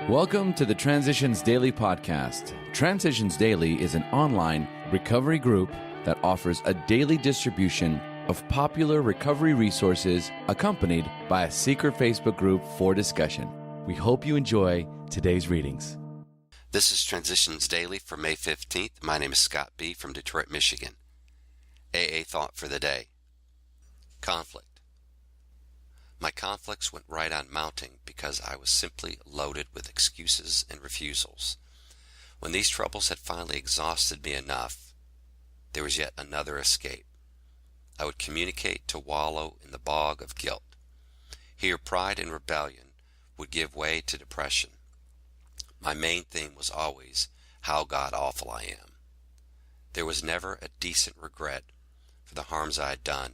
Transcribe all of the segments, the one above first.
Welcome to the Transitions Daily podcast. Transitions Daily is an online recovery group that offers a daily distribution of popular recovery resources accompanied by a secret Facebook group for discussion. We hope you enjoy today's readings. This is Transitions Daily for May 15th. My name is Scott B. from Detroit, Michigan. AA Thought for the Day. Conflict. My conflicts went right on mounting because I was simply loaded with excuses and refusals. When these troubles had finally exhausted me enough, there was yet another escape. I would communicate to wallow in the bog of guilt. Here pride and rebellion would give way to depression. My main theme was always how God awful I am. There was never a decent regret for the harms I had done,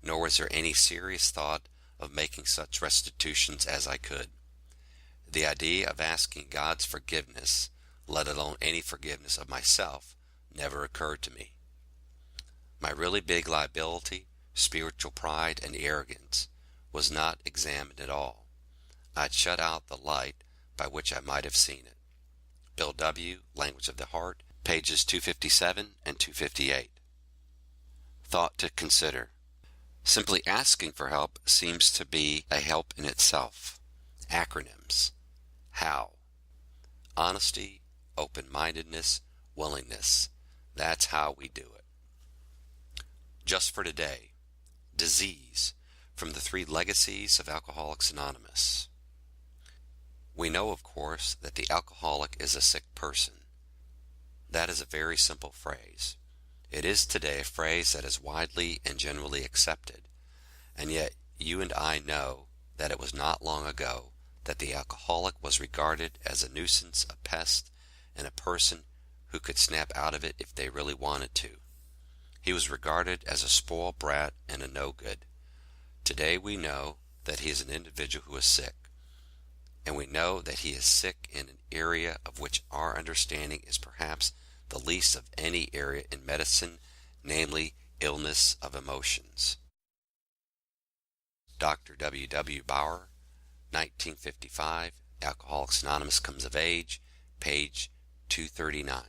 nor was there any serious thought of making such restitutions as I could. The idea of asking God's forgiveness, let alone any forgiveness of myself, never occurred to me. My really big liability, spiritual pride, and arrogance was not examined at all. I'd shut out the light by which I might have seen it. Bill W., Language of the Heart, pages 257 and 258. Thought to consider. Simply asking for help seems to be a help in itself. Acronyms. How? Honesty, open-mindedness, willingness. That's how we do it. Just for today. Disease, from the 3 legacies of Alcoholics Anonymous. We know, of course, that the alcoholic is a sick person. That is a very simple phrase. It is today a phrase that is widely and generally accepted, and yet you and I know that it was not long ago that the alcoholic was regarded as a nuisance, a pest, and a person who could snap out of it if they really wanted to. He was regarded as a spoiled brat and a no-good. Today we know that he is an individual who is sick, and we know that he is sick in an area of which our understanding is perhaps the least of any area in medicine, namely illness of emotions. Dr. W. W. Bauer, 1955, Alcoholics Anonymous Comes of Age, page 239.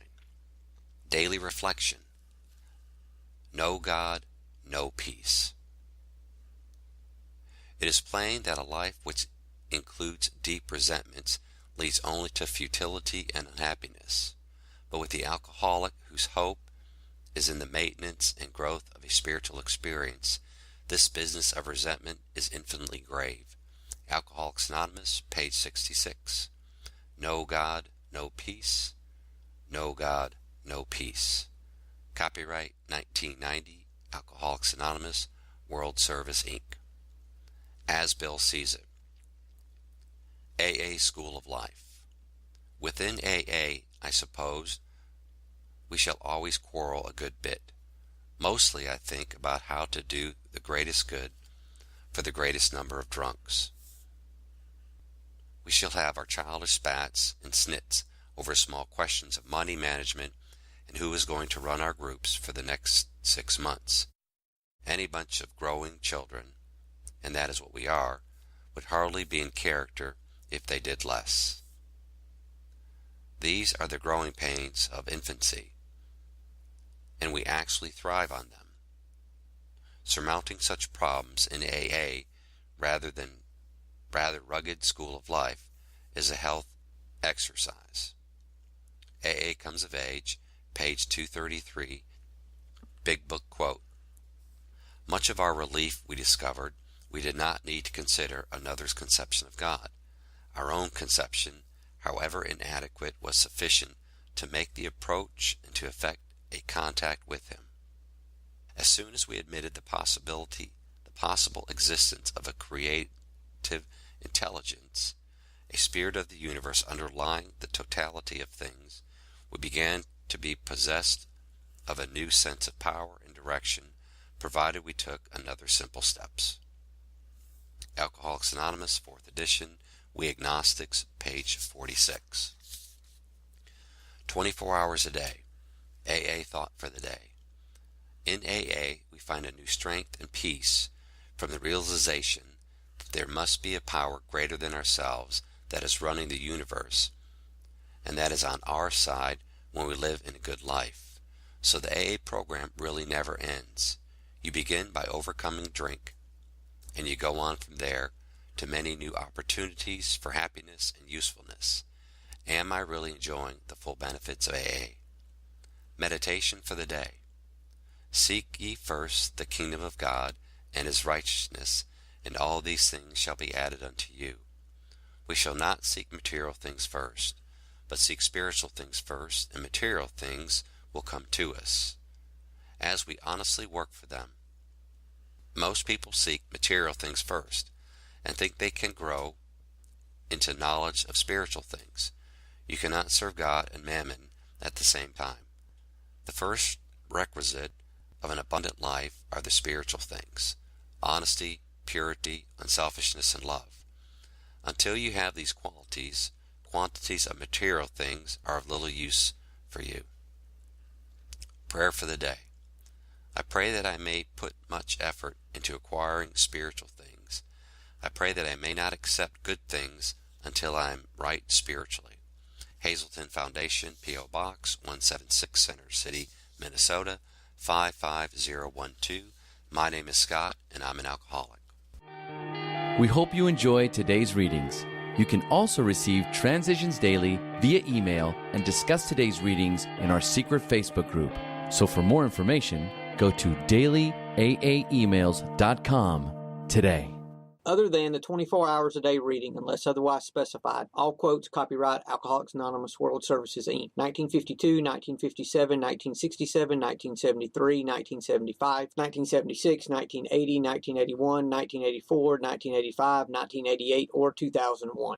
Daily Reflection. No God, no peace. It is plain that a life which includes deep resentments leads only to futility and unhappiness. But with the alcoholic whose hope is in the maintenance and growth of a spiritual experience, this business of resentment is infinitely grave. Alcoholics Anonymous, page 66. No God, no peace. No God, no peace. Copyright 1990, Alcoholics Anonymous, World Service, Inc. As Bill sees it. AA School of Life. Within AA, I suppose, we shall always quarrel a good bit. Mostly I think about how to do the greatest good for the greatest number of drunks. We shall have our childish spats and snits over small questions of money management and who is going to run our groups for the next 6 months. Any bunch of growing children, and that is what we are, would hardly be in character if they did less. These are the growing pains of infancy, and we actually thrive on them. Surmounting such problems in AA, rather rugged school of life, is a health exercise. AA Comes of Age, page 233, Big Book quote. Much of our relief we discovered we did not need to consider another's conception of God. Our own conception, however inadequate, was sufficient to make the approach and to effect a contact with him. As soon as we admitted the possible existence of a creative intelligence, a spirit of the universe underlying the totality of things, we began to be possessed of a new sense of power and direction, provided we took another simple steps. Alcoholics Anonymous, 4th edition, We Agnostics, page 46. 24 hours a day. AA Thought for the Day. In AA, we find a new strength and peace from the realization that there must be a power greater than ourselves that is running the universe, and that is on our side when we live in a good life. So the AA program really never ends. You begin by overcoming drink, and you go on from there to many new opportunities for happiness and usefulness. Am I really enjoying the full benefits of AA? Meditation for the day. Seek ye first the kingdom of God and his righteousness, and all these things shall be added unto you. We shall not seek material things first, but seek spiritual things first, and material things will come to us as we honestly work for them. Most people seek material things first and think they can grow into knowledge of spiritual things. You cannot serve God and mammon at the same time. The first requisite of an abundant life are the spiritual things: honesty, purity, unselfishness, and love. Until you have these qualities, quantities of material things are of little use for you. Prayer for the day. I pray that I may put much effort into acquiring spiritual things. I pray that I may not accept good things until I am right spiritually. Hazelton Foundation, P.O. Box 176, Center City, Minnesota 55012. My name is Scott, and I'm an alcoholic. We hope you enjoyed today's readings. You can also receive Transitions Daily via email and discuss today's readings in our secret Facebook group. So for more information, go to dailyaaemails.com today. Other than the 24 hours a day reading, unless otherwise specified, all quotes copyright Alcoholics Anonymous World Services, Inc. 1952, 1957, 1967, 1973, 1975, 1976, 1980, 1981, 1984, 1985, 1988, or 2001.